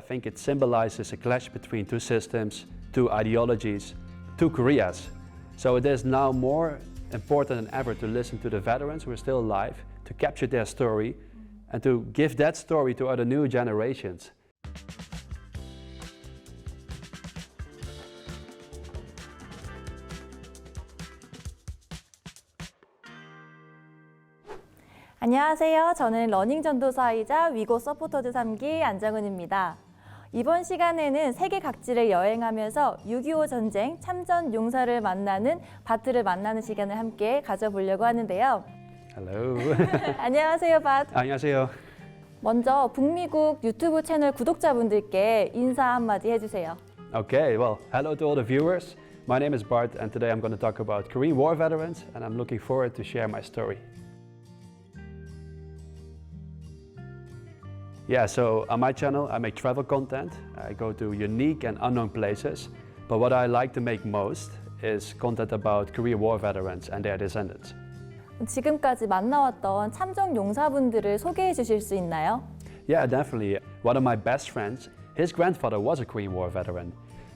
think it symbolizes a clash between two systems, two ideologies, two Koreas. So it is now more important than ever to listen to the veterans who are still alive, to capture their story, and to give that story to other new generations. 안녕하세요. 저는 러닝 전도사이자 위고 서포터즈 3기 안정은입니다. 이번 시간에는 세계 각지를 여행하면서 6.25 전쟁 참전용사를 만나는 바트를 만나는 시간을 함께 가져보려고 하는데요. Hello. 안녕하세요, 바트. 안녕하세요. 먼저 북미국 유튜브 채널 구독자분들께 인사 한마디 해주세요. Okay, well, hello to all the viewers. My name is Bart and today I'm going to talk about Korean War veterans and I'm looking forward to share my story. Yeah, so on my channel I make travel content. I go to unique and unknown places. But what I like to make most is content about Korean War veterans and their descendants. 지금까지 만나왔던 참전용사분들을 소개해 주실 수 있나요? Yeah, definitely. One of my best friends, his grandfather was a Korean War veteran.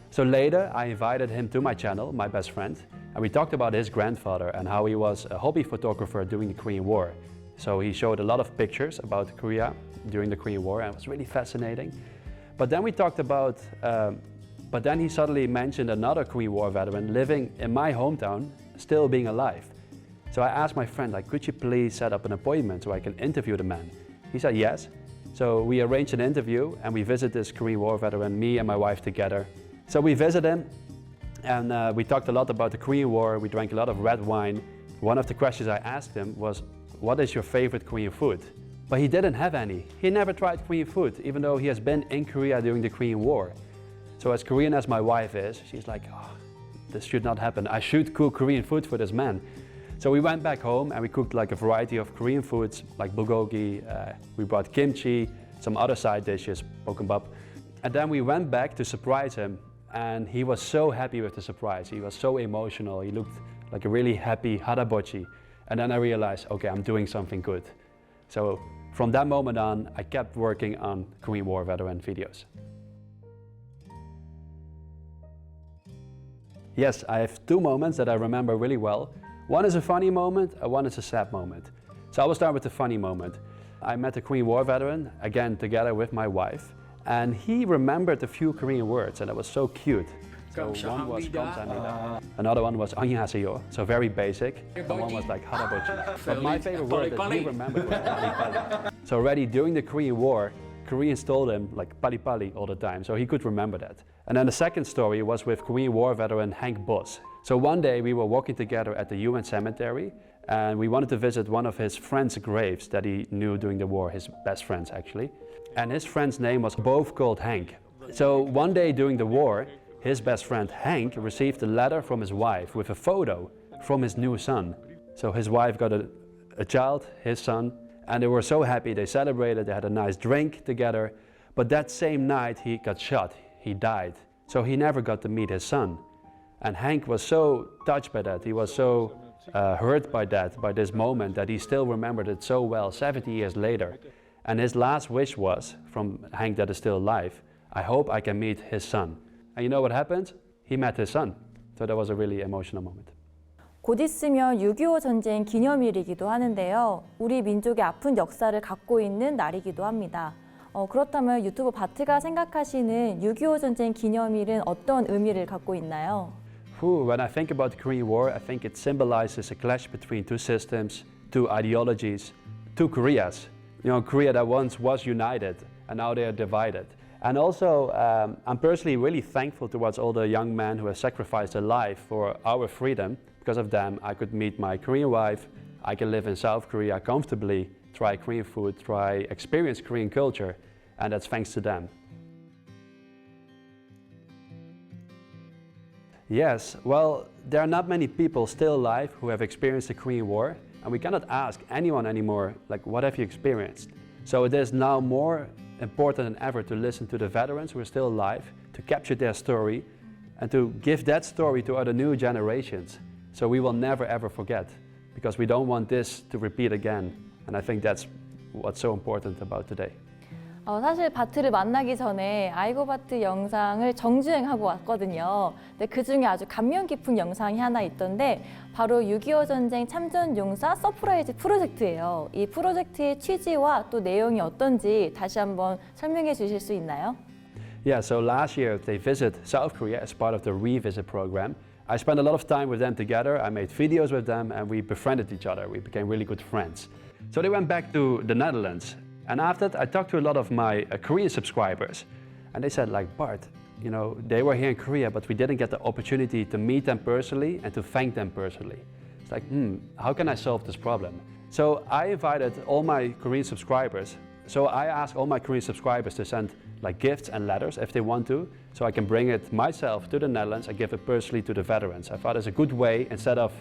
So later I invited him to my channel, my best friend, and we talked about his grandfather and how he was a hobby photographer during the Korean War. So he showed a lot of pictures about Korea during the Korean War and it was really fascinating. But then we talked about, but then he suddenly mentioned another Korean War veteran living in my hometown, still being alive. So I asked my friend, like, could you please set up an appointment so I can interview the man? He said yes. So we arranged an interview and we visited this Korean War veteran, me and my wife together. So we visited him and we talked a lot about the Korean War. We drank a lot of red wine. One of the questions I asked him was, what is your favorite Korean food? But he didn't have any. He never tried Korean food, even though he has been in Korea during the Korean War. So as Korean as my wife is, she's like, oh, this should not happen. I should cook Korean food for this man. So we went back home and we cooked like a variety of Korean foods, like bulgogi. We brought kimchi, some other side dishes, bokkeumbap. And then we went back to surprise him. And he was so happy with the surprise. He was so emotional. He looked like a really happy harabochi. And then I realized, okay, I'm doing something good. So from that moment on, I kept working on Korean War veteran videos. Yes, I have two moments that I remember really well. One is a funny moment, and one is a sad moment. So I will start with the funny moment. I met a Korean War veteran, again together with my wife, and he remembered a few Korean words, and it was so cute. So one was 감사합니다. Another one was 안녕하세요, so very basic. And one was like harabochi. But my favorite word that he remembered was pali-pali. So already during the Korean War, Koreans told him like pali-pali all the time, so he could remember that. And then the second story was with Korean War veteran Hank Bos. So one day we were walking together at the UN cemetery and we wanted to visit one of his friends' graves that he knew during the war, his best friends actually. And his friend's name was both called Hank. So one day during the war, his best friend Hank received a letter from his wife with a photo from his new son. So his wife got a child, his son, and they were so happy. They celebrated, they had a nice drink together. But that same night he got shot, he died. So he never got to meet his son. And Hank was so touched by that, he was so hurt by that, by this moment, that he still remembered it so well 70 years later. And his last wish was, from Hank that is still alive, I hope I can meet his son. And you know what happened? He met his son. So that was a really emotional moment. 곧 있으면 6.25 전쟁 기념일이기도 하는데요. 우리 민족의 아픈 역사를 갖고 있는 날이기도 합니다. 그렇다면 유튜브 바트가 생각하시는 6.25 전쟁 기념일은 어떤 의미를 갖고 있나요? When I think about the Korean War, I think it symbolizes a clash between two systems, two ideologies, two Koreas. You know, Korea that once was united and now they are divided. And also, I'm personally really thankful towards all the young men who have sacrificed their life for our freedom. Because of them, I could meet my Korean wife, I can live in South Korea comfortably, try Korean food, experience Korean culture, and that's thanks to them. Yes, well, there are not many people still alive who have experienced the Korean War, and we cannot ask anyone anymore, like, what have you experienced? So it is now more important than ever to listen to the veterans who are still alive, to capture their story, and to give that story to other new generations. So we will never ever forget, because we don't want this to repeat again. And I think that's what's so important about today. 사실 바트를 만나기 전에 iGoBart 영상을 정주행하고 왔거든요. 근데 그중에 아주 감명 깊은 영상이 하나 있던데 바로 6.25 전쟁 참전용사 서프라이즈 프로젝트예요. 이 프로젝트의 취지와 또 내용이 어떤지 다시 한번 설명해 주실 수 있나요? Yeah, so last year they visited South Korea as part of the Revisit program. I spent a lot of time with them together. I made videos with them and we befriended each other. We became really good friends. So they went back to the Netherlands. And after that, I talked to a lot of my Korean subscribers. And they said, like, Bart, you know, they were here in Korea, but we didn't get the opportunity to meet them personally and to thank them personally. It's like, how can I solve this problem? So I invited all my Korean subscribers. So I asked all my Korean subscribers to send like gifts and letters if they want to, so I can bring it myself to the Netherlands and give it personally to the veterans. I thought it's a good way, instead of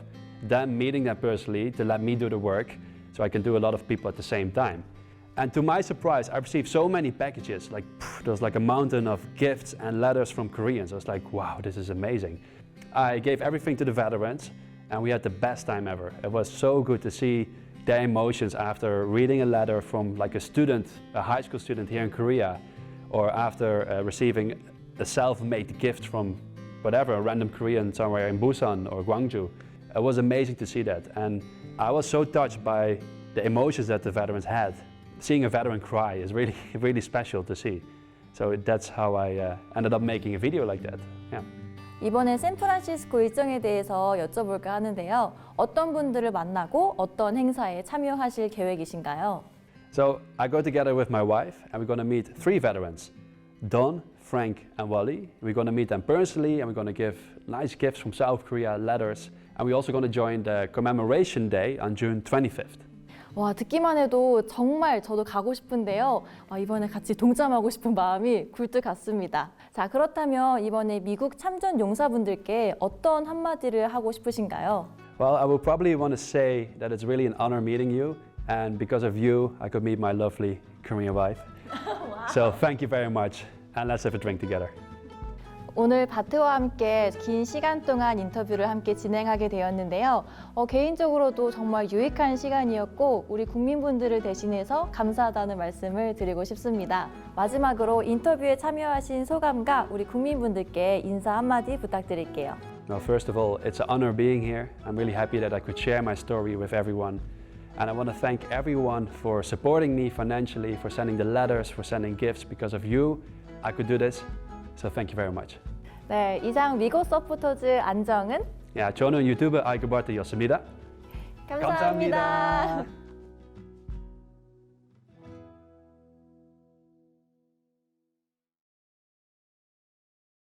them meeting them personally, to let me do the work, so I can do a lot of people at the same time. And to my surprise, I received so many packages, like there was like a mountain of gifts and letters from Koreans. I was like, wow, this is amazing. I gave everything to the veterans and we had the best time ever. It was so good to see their emotions after reading a letter from like a student, a high school student here in Korea, or after receiving a self-made gift from whatever, a random Korean somewhere in Busan or Gwangju. It was amazing to see that. And I was so touched by the emotions that the veterans had. Seeing a veteran cry is really, really special to see. So that's how I ended up making a video like that. Yeah. 이번에 샌프란시스코 일정에 대해서 여쭤볼까 하는데요. 어떤 분들을 만나고 어떤 행사에 참여하실 계획이신가요? So I go together with my wife and we're going to meet 3 veterans, Don, Frank and Wally. We're going to meet them personally and we're going to give nice gifts from South Korea, letters. And we're also going to join the commemoration day on June 25th. 와, 듣기만 해도 정말 저도 가고 싶은데요. 이번에 같이 동참하고 싶은 마음이 굴뚝 같습니다. 자, 그렇다면 이번에 미국 참전 용사분들께 어떤 한마디를 하고 싶으신가요? Well, I would probably want to say that it's really an honor meeting you, and because of you, I could meet my lovely Korean wife. Wow. So thank you very much, and let's have a drink together. 오늘 바트와 함께 긴 시간 동안 인터뷰를 함께 진행하게 되었는데요. 개인적으로도 정말 유익한 시간이었고 우리 국민분들을 대신해서 감사하다는 말씀을 드리고 싶습니다. 마지막으로 인터뷰에 참여하신 소감과 우리 국민분들께 인사 한마디 부탁드릴게요. Well, first of all, it's an honor being here. I'm really happy that I could share my story with everyone. And I want to thank everyone for supporting me financially, for sending the letters, for sending gifts. Because of you, I could do this. So thank you very much. 네, 이상 미국 서포터즈 안정은 저는 유튜브 iGoBart였습니다. 감사합니다.